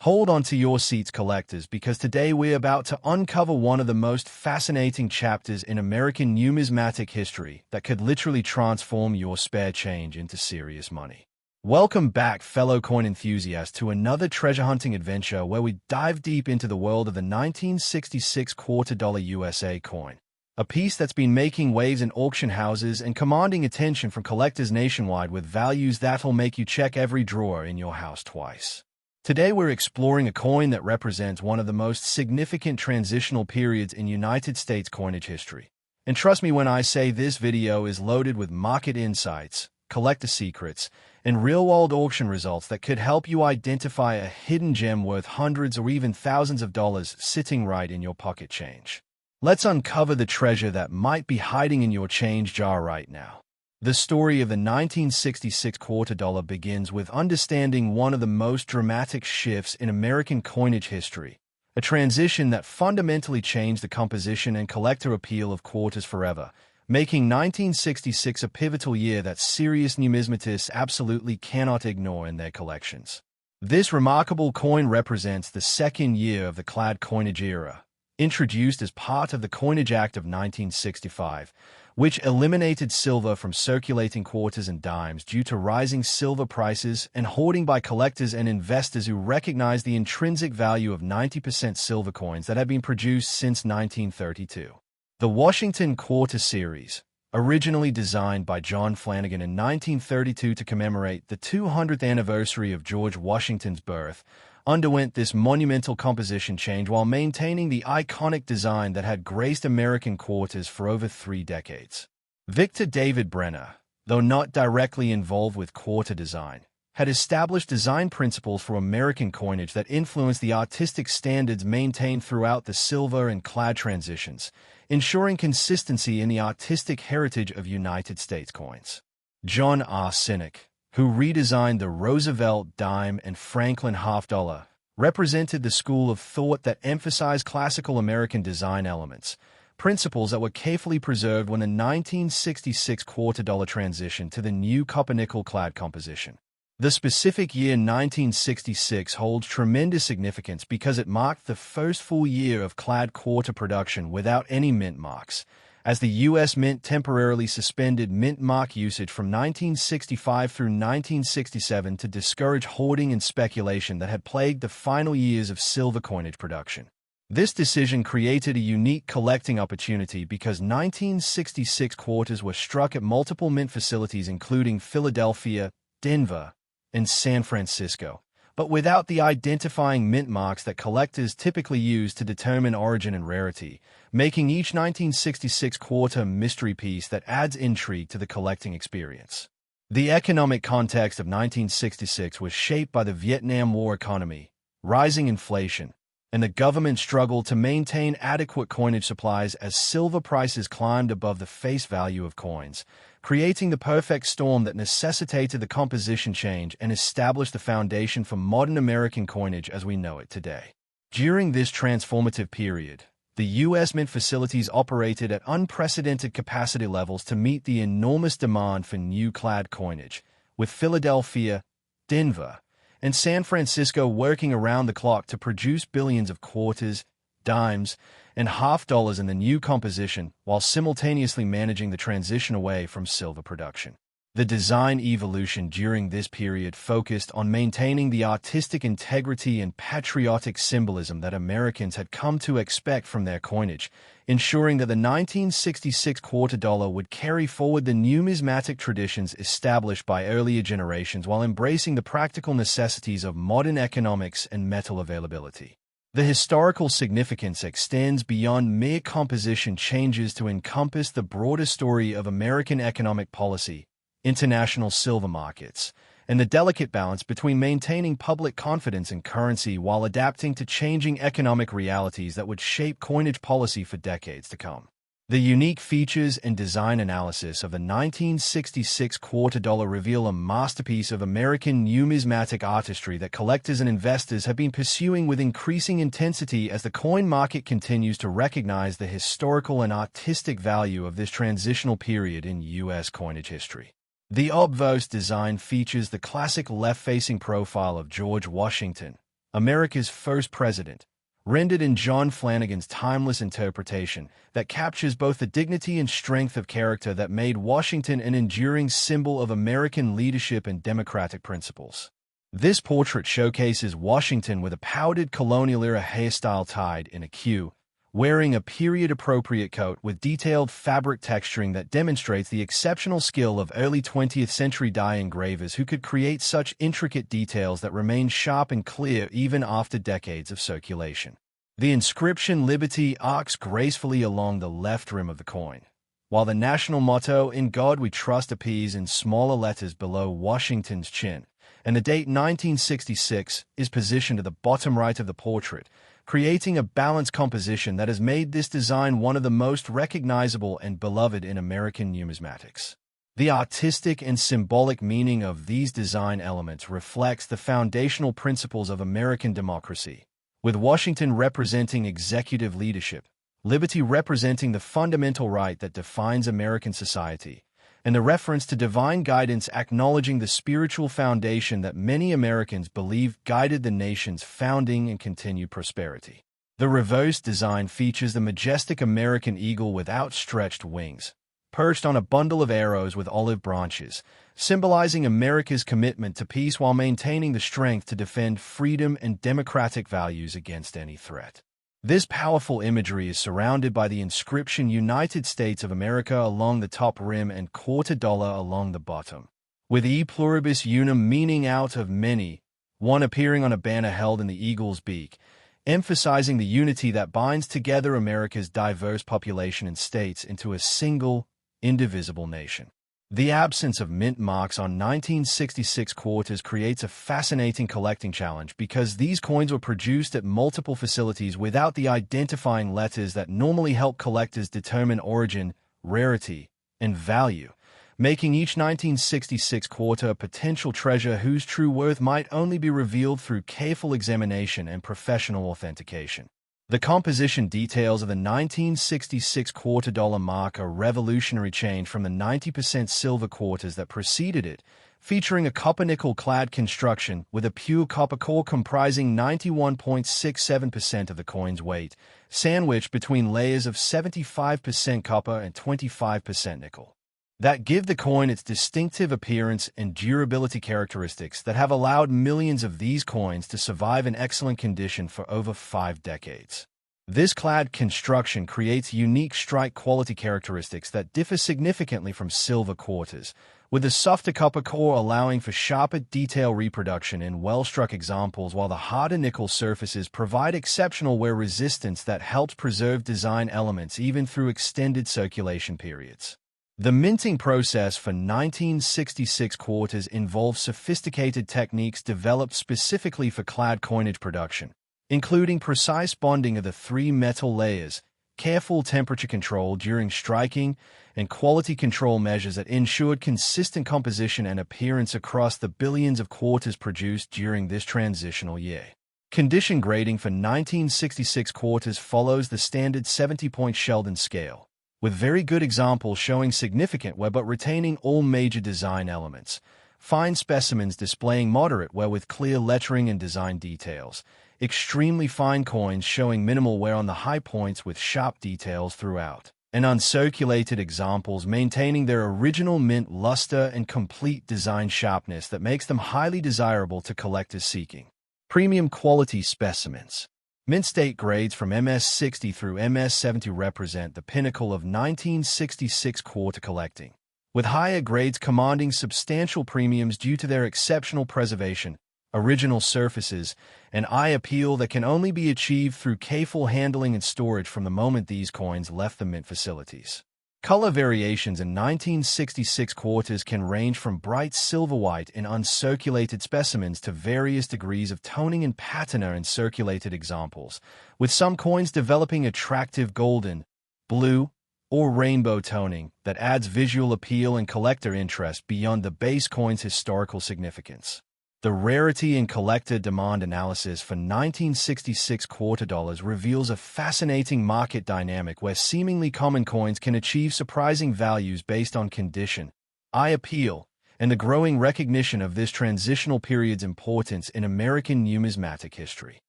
Hold on to your seats, collectors, because today we're about to uncover one of the most fascinating chapters in American numismatic history that could literally transform your spare change into serious money. Welcome back, fellow coin enthusiasts, to another treasure hunting adventure where we dive deep into the world of the 1966 $quarter USA coin, a piece that's been making waves in auction houses and commanding attention from collectors nationwide with values that'll make you check every drawer in your house twice. Today we're exploring a coin that represents one of the most significant transitional periods in United States coinage history. And trust me when I say this video is loaded with market insights, collector secrets, and real-world auction results that could help you identify a hidden gem worth hundreds or even thousands of dollars sitting right in your pocket change. Let's uncover the treasure that might be hiding in your change jar right now. The story of the 1966 $quarter begins with understanding one of the most dramatic shifts in American coinage history, a transition that fundamentally changed the composition and collector appeal of quarters forever, making 1966 a pivotal year that serious numismatists absolutely cannot ignore in their collections. This remarkable coin represents the second year of the clad coinage era, introduced as part of the Coinage Act of 1965, which eliminated silver from circulating quarters and dimes due to rising silver prices and hoarding by collectors and investors who recognized the intrinsic value of 90% silver coins that had been produced since 1932. The Washington Quarter Series, originally designed by John Flanagan in 1932 to commemorate the 200th anniversary of George Washington's birth, underwent this monumental composition change while maintaining the iconic design that had graced American quarters for over 3 decades. Victor David Brenner, though not directly involved with quarter design, had established design principles for American coinage that influenced the artistic standards maintained throughout the silver and clad transitions, ensuring consistency in the artistic heritage of United States coins. John R. Sinek, who redesigned the Roosevelt dime and Franklin half-dollar, represented the school of thought that emphasized classical American design elements, principles that were carefully preserved when the 1966 $quarter transitioned to the new copper-nickel clad composition. The specific year 1966 holds tremendous significance because it marked the first full year of clad quarter production without any mint marks, as the U.S. Mint temporarily suspended mint mark usage from 1965 through 1967 to discourage hoarding and speculation that had plagued the final years of silver coinage production. This decision created a unique collecting opportunity because 1966 quarters were struck at multiple mint facilities including Philadelphia, Denver, and San Francisco, but without the identifying mint marks that collectors typically use to determine origin and rarity, making each 1966 quarter mystery piece that adds intrigue to the collecting experience. The economic context of 1966 was shaped by the Vietnam War economy, rising inflation, and the government struggled to maintain adequate coinage supplies as silver prices climbed above the face value of coins, creating the perfect storm that necessitated the composition change and established the foundation for modern American coinage as we know it today. During this transformative period, the U.S. Mint facilities operated at unprecedented capacity levels to meet the enormous demand for new clad coinage, with Philadelphia, Denver, and San Francisco working around the clock to produce billions of quarters, dimes, and half-dollars in the new composition while simultaneously managing the transition away from silver production. The design evolution during this period focused on maintaining the artistic integrity and patriotic symbolism that Americans had come to expect from their coinage, ensuring that the 1966 $quarter would carry forward the numismatic traditions established by earlier generations while embracing the practical necessities of modern economics and metal availability. The historical significance extends beyond mere composition changes to encompass the broader story of American economic policy, international silver markets, and the delicate balance between maintaining public confidence in currency while adapting to changing economic realities that would shape coinage policy for decades to come. The unique features and design analysis of the 1966 $quarter reveal a masterpiece of American numismatic artistry that collectors and investors have been pursuing with increasing intensity as the coin market continues to recognize the historical and artistic value of this transitional period in U.S. coinage history. The obverse design features the classic left-facing profile of George Washington, America's first president, rendered in John Flanagan's timeless interpretation that captures both the dignity and strength of character that made Washington an enduring symbol of American leadership and democratic principles. This portrait showcases Washington with a powdered colonial-era hairstyle tied in a queue, wearing a period-appropriate coat with detailed fabric texturing that demonstrates the exceptional skill of early 20th century die engravers who could create such intricate details that remain sharp and clear even after decades of circulation. The inscription Liberty arcs gracefully along the left rim of the coin, while the national motto "In God We Trust" appears in smaller letters below Washington's chin, and the date 1966 is positioned at the bottom right of the portrait, creating a balanced composition that has made this design one of the most recognizable and beloved in American numismatics. The artistic and symbolic meaning of these design elements reflects the foundational principles of American democracy, with Washington representing executive leadership, liberty representing the fundamental right that defines American society, and the reference to divine guidance acknowledging the spiritual foundation that many Americans believe guided the nation's founding and continued prosperity. The reverse design features the majestic American eagle with outstretched wings, perched on a bundle of arrows with olive branches, symbolizing America's commitment to peace while maintaining the strength to defend freedom and democratic values against any threat. This powerful imagery is surrounded by the inscription United States of America along the top rim and $quarter along the bottom, with E pluribus unum meaning out of many, one appearing on a banner held in the eagle's beak, emphasizing the unity that binds together America's diverse population and states into a single, indivisible nation. The absence of mint marks on 1966 quarters creates a fascinating collecting challenge because these coins were produced at multiple facilities without the identifying letters that normally help collectors determine origin, rarity, and value, making each 1966 quarter a potential treasure whose true worth might only be revealed through careful examination and professional authentication. The composition details of the 1966 $quarter mark a revolutionary change from the 90% silver quarters that preceded it, featuring a copper-nickel clad construction with a pure copper core comprising 91.67% of the coin's weight, sandwiched between layers of 75% copper and 25% nickel, that give the coin its distinctive appearance and durability characteristics that have allowed millions of these coins to survive in excellent condition for over 5 decades. This clad construction creates unique strike quality characteristics that differ significantly from silver quarters, with the softer copper core allowing for sharper detail reproduction in well-struck examples, while the harder nickel surfaces provide exceptional wear resistance that helps preserve design elements even through extended circulation periods. The minting process for 1966 quarters involves sophisticated techniques developed specifically for clad coinage production, including precise bonding of the 3 metal layers, careful temperature control during striking, and quality control measures that ensured consistent composition and appearance across the billions of quarters produced during this transitional year. Condition grading for 1966 quarters follows the standard 70-point Sheldon scale, with very good examples showing significant wear but retaining all major design elements, fine specimens displaying moderate wear with clear lettering and design details, extremely fine coins showing minimal wear on the high points with sharp details throughout, and uncirculated examples maintaining their original mint luster and complete design sharpness that makes them highly desirable to collectors seeking premium quality specimens. Mint state grades from MS-60 through MS-70 represent the pinnacle of 1966 quarter collecting, with higher grades commanding substantial premiums due to their exceptional preservation, original surfaces, and eye appeal that can only be achieved through careful handling and storage from the moment these coins left the mint facilities. Color variations in 1966 quarters can range from bright silver-white in uncirculated specimens to various degrees of toning and patina in circulated examples, with some coins developing attractive golden, blue, or rainbow toning that adds visual appeal and collector interest beyond the base coin's historical significance. The rarity and collector demand analysis for 1966 $quarter reveals a fascinating market dynamic where seemingly common coins can achieve surprising values based on condition, eye appeal, and the growing recognition of this transitional period's importance in American numismatic history.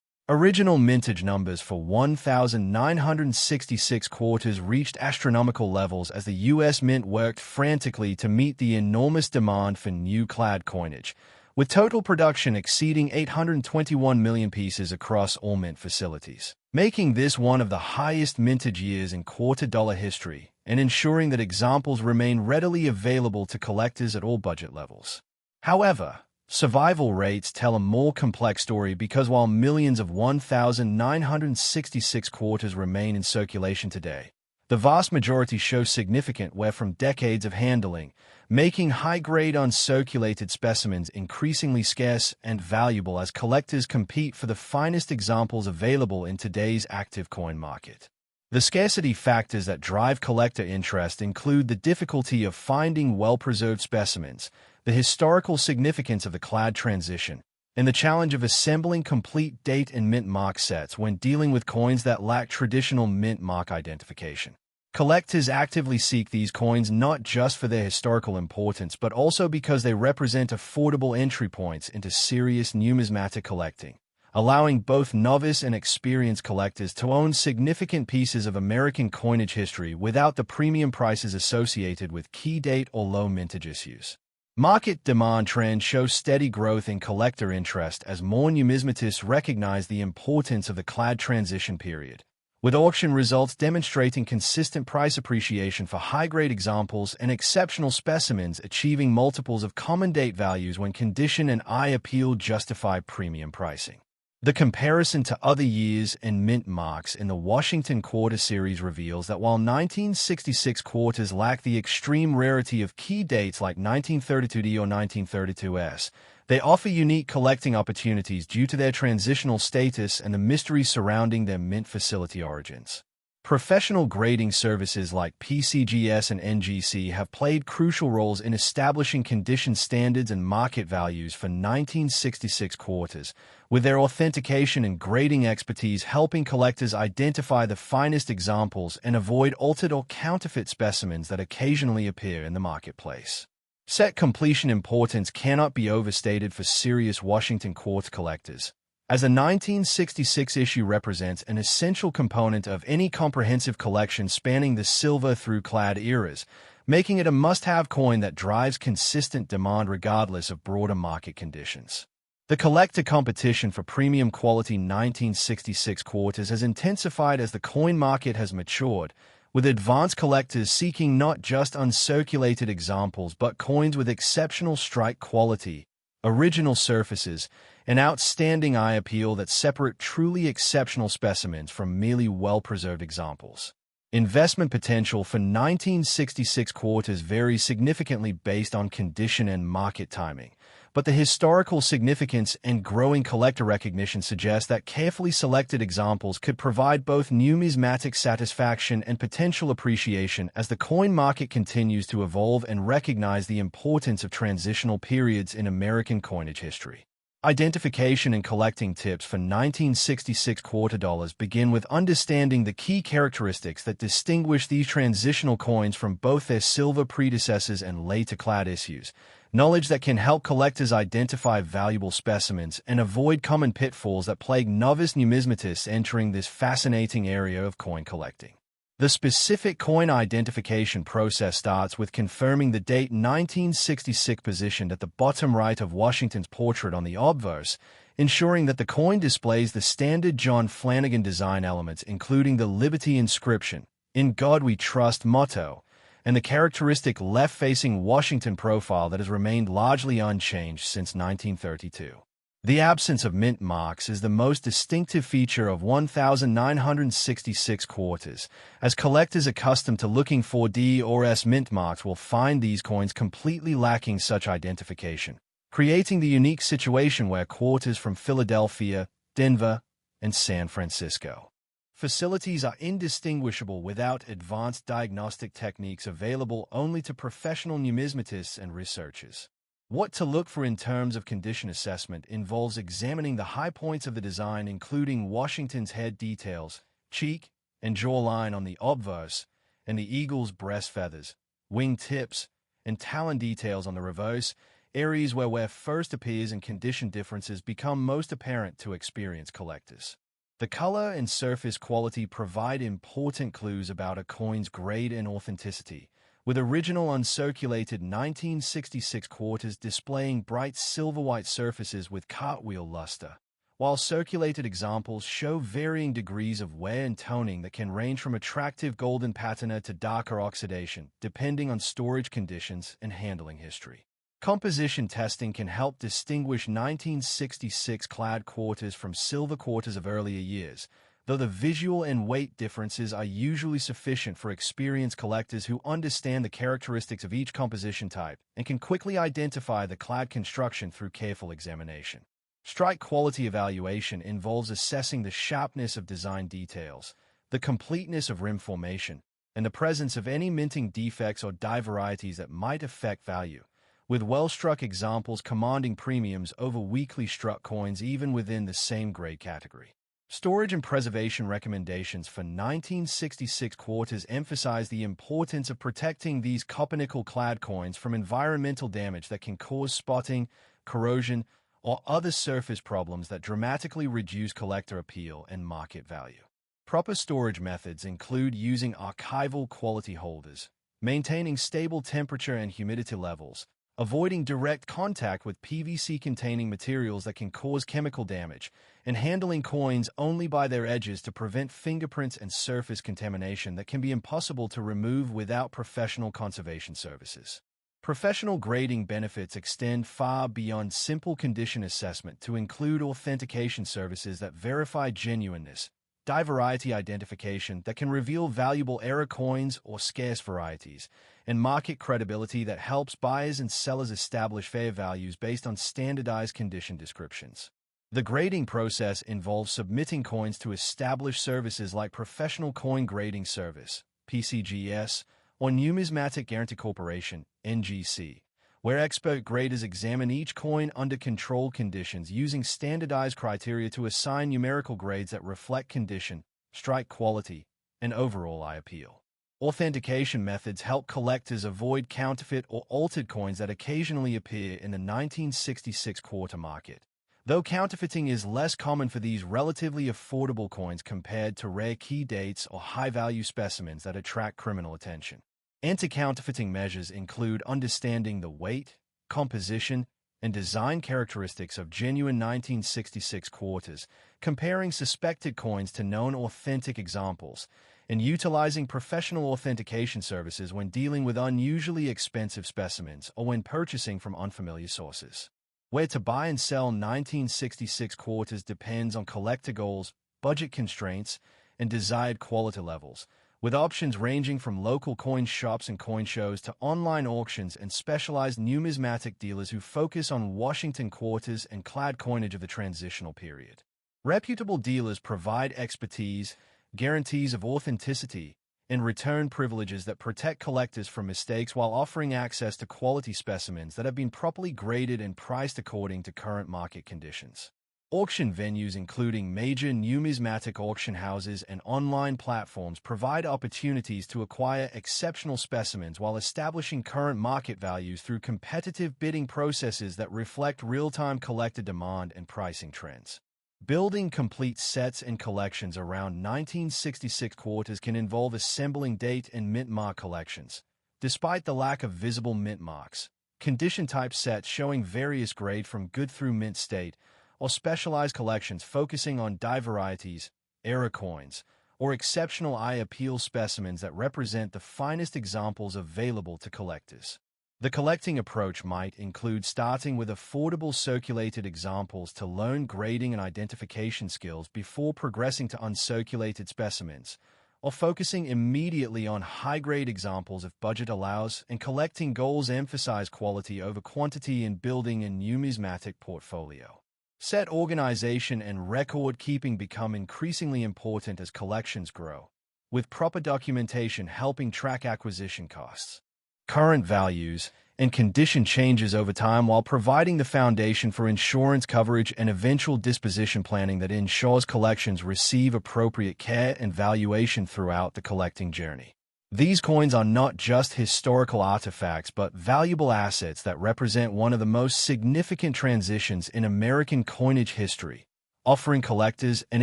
Original mintage numbers for 1,966 quarters reached astronomical levels as the U.S. Mint worked frantically to meet the enormous demand for new clad coinage, with total production exceeding 821 million pieces across all mint facilities, making this one of the highest mintage years in quarter dollar history and ensuring that examples remain readily available to collectors at all budget levels. However, survival rates tell a more complex story because while millions of 1,966 quarters remain in circulation today, the vast majority show significant wear from decades of handling, making high-grade uncirculated specimens increasingly scarce and valuable as collectors compete for the finest examples available in today's active coin market. The scarcity factors that drive collector interest include the difficulty of finding well-preserved specimens, the historical significance of the clad transition, and the challenge of assembling complete date and mint mark sets when dealing with coins that lack traditional mint mark identification. Collectors actively seek these coins not just for their historical importance but also because they represent affordable entry points into serious numismatic collecting, allowing both novice and experienced collectors to own significant pieces of American coinage history without the premium prices associated with key date or low mintage issues. Market demand trends show steady growth in collector interest as more numismatists recognize the importance of the clad transition period, with auction results demonstrating consistent price appreciation for high-grade examples and exceptional specimens achieving multiples of common date values when condition and eye appeal justify premium pricing. The comparison to other years and mint marks in the Washington Quarter Series reveals that while 1966 quarters lack the extreme rarity of key dates like 1932D or 1932S, they offer unique collecting opportunities due to their transitional status and the mystery surrounding their mint facility origins. Professional grading services like PCGS and NGC have played crucial roles in establishing condition standards and market values for 1966 quarters, with their authentication and grading expertise helping collectors identify the finest examples and avoid altered or counterfeit specimens that occasionally appear in the marketplace. Set completion importance cannot be overstated for serious Washington Quarter collectors, as the 1966 issue represents an essential component of any comprehensive collection spanning the silver through clad eras, making it a must-have coin that drives consistent demand regardless of broader market conditions. The collector competition for premium quality 1966 quarters has intensified as the coin market has matured, with advanced collectors seeking not just uncirculated examples but coins with exceptional strike quality, original surfaces, and outstanding eye appeal that separate truly exceptional specimens from merely well-preserved examples. Investment potential for 1966 quarters varies significantly based on condition and market timing, but the historical significance and growing collector recognition suggest that carefully selected examples could provide both numismatic satisfaction and potential appreciation as the coin market continues to evolve and recognize the importance of transitional periods in American coinage history. Identification and collecting tips for 1966 quarter dollars begin with understanding the key characteristics that distinguish these transitional coins from both their silver predecessors and later clad issues, knowledge that can help collectors identify valuable specimens and avoid common pitfalls that plague novice numismatists entering this fascinating area of coin collecting. The specific coin identification process starts with confirming the date 1966 positioned at the bottom right of Washington's portrait on the obverse, ensuring that the coin displays the standard John Flanagan design elements including the Liberty inscription, "In God We Trust" motto, and the characteristic left-facing Washington profile that has remained largely unchanged since 1932. The absence of mint marks is the most distinctive feature of 1966 quarters, as collectors accustomed to looking for D or S mint marks will find these coins completely lacking such identification, creating the unique situation where quarters from Philadelphia, Denver, and San Francisco facilities are indistinguishable without advanced diagnostic techniques available only to professional numismatists and researchers. What to look for in terms of condition assessment involves examining the high points of the design including Washington's head details, cheek and jawline on the obverse, and the eagle's breast feathers, wing tips, and talon details on the reverse, areas where wear first appears and condition differences become most apparent to experienced collectors. The color and surface quality provide important clues about a coin's grade and authenticity, with original uncirculated 1966 quarters displaying bright silver-white surfaces with cartwheel luster, while circulated examples show varying degrees of wear and toning that can range from attractive golden patina to darker oxidation, depending on storage conditions and handling history. Composition testing can help distinguish 1966 clad quarters from silver quarters of earlier years, though the visual and weight differences are usually sufficient for experienced collectors who understand the characteristics of each composition type and can quickly identify the clad construction through careful examination. Strike quality evaluation involves assessing the sharpness of design details, the completeness of rim formation, and the presence of any minting defects or die varieties that might affect value, with well-struck examples commanding premiums over weakly struck coins even within the same grade category. Storage and preservation recommendations for 1966 quarters emphasize the importance of protecting these copper-nickel-clad coins from environmental damage that can cause spotting, corrosion, or other surface problems that dramatically reduce collector appeal and market value. Proper storage methods include using archival quality holders, maintaining stable temperature and humidity levels, avoiding direct contact with PVC-containing materials that can cause chemical damage, and handling coins only by their edges to prevent fingerprints and surface contamination that can be impossible to remove without professional conservation services. Professional grading benefits extend far beyond simple condition assessment to include authentication services that verify genuineness, die variety identification that can reveal valuable error coins or scarce varieties, and market credibility that helps buyers and sellers establish fair values based on standardized condition descriptions. The grading process involves submitting coins to established services like Professional Coin Grading Service, PCGS, or Numismatic Guarantee Corporation, NGC, where expert graders examine each coin under controlled conditions using standardized criteria to assign numerical grades that reflect condition, strike quality, and overall eye appeal. Authentication methods help collectors avoid counterfeit or altered coins that occasionally appear in the 1966 quarter market, though counterfeiting is less common for these relatively affordable coins compared to rare key dates or high-value specimens that attract criminal attention. Anti-counterfeiting measures include understanding the weight, composition, and design characteristics of genuine 1966 quarters, comparing suspected coins to known authentic examples, and utilizing professional authentication services when dealing with unusually expensive specimens or when purchasing from unfamiliar sources. Where to buy and sell 1966 quarters depends on collector goals, budget constraints, and desired quality levels, with options ranging from local coin shops and coin shows to online auctions and specialized numismatic dealers who focus on Washington quarters and clad coinage of the transitional period. Reputable dealers provide expertise, guarantees of authenticity, and return privileges that protect collectors from mistakes while offering access to quality specimens that have been properly graded and priced according to current market conditions. Auction venues including major numismatic auction houses and online platforms provide opportunities to acquire exceptional specimens while establishing current market values through competitive bidding processes that reflect real-time collector demand and pricing trends. Building complete sets and collections around 1966 quarters can involve assembling date and mint mark collections. Despite the lack of visible mint marks, condition-type sets showing various grade from good through mint state, or specialized collections focusing on die varieties, error coins, or exceptional eye appeal specimens that represent the finest examples available to collectors. The collecting approach might include starting with affordable circulated examples to learn grading and identification skills before progressing to uncirculated specimens, or focusing immediately on high-grade examples if budget allows, and collecting goals emphasize quality over quantity in building a numismatic portfolio. Set organization and record-keeping become increasingly important as collections grow, with proper documentation helping track acquisition costs, current values, and condition changes over time while providing the foundation for insurance coverage and eventual disposition planning that ensures collections receive appropriate care and valuation throughout the collecting journey. These coins are not just historical artifacts, but valuable assets that represent one of the most significant transitions in American coinage history, offering collectors and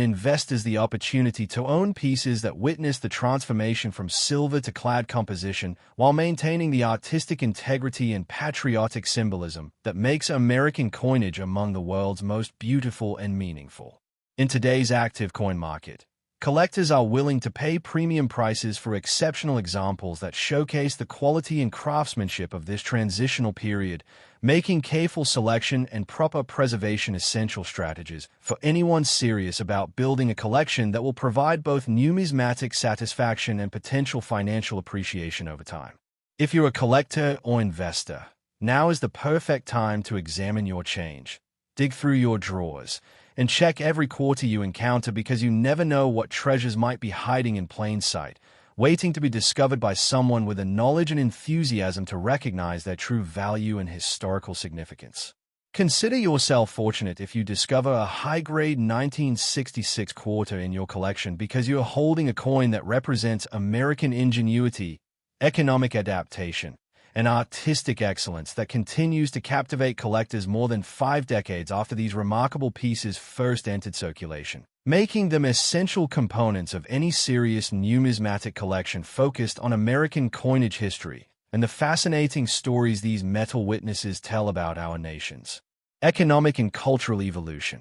investors the opportunity to own pieces that witness the transformation from silver to clad composition while maintaining the artistic integrity and patriotic symbolism that makes American coinage among the world's most beautiful and meaningful. In today's active coin market, collectors are willing to pay premium prices for exceptional examples that showcase the quality and craftsmanship of this transitional period, making careful selection and proper preservation essential strategies for anyone serious about building a collection that will provide both numismatic satisfaction and potential financial appreciation over time. If you're a collector or investor, now is the perfect time to examine your change. Dig through your drawers and check every quarter you encounter, because you never know what treasures might be hiding in plain sight, waiting to be discovered by someone with the knowledge and enthusiasm to recognize their true value and historical significance. Consider yourself fortunate if you discover a high-grade 1966 quarter in your collection, because you are holding a coin that represents American ingenuity, economic adaptation, and artistic excellence that continues to captivate collectors more than 5 decades after these remarkable pieces first entered circulation, making them essential components of any serious numismatic collection focused on American coinage history and the fascinating stories these metal witnesses tell about our nation's economic and cultural evolution.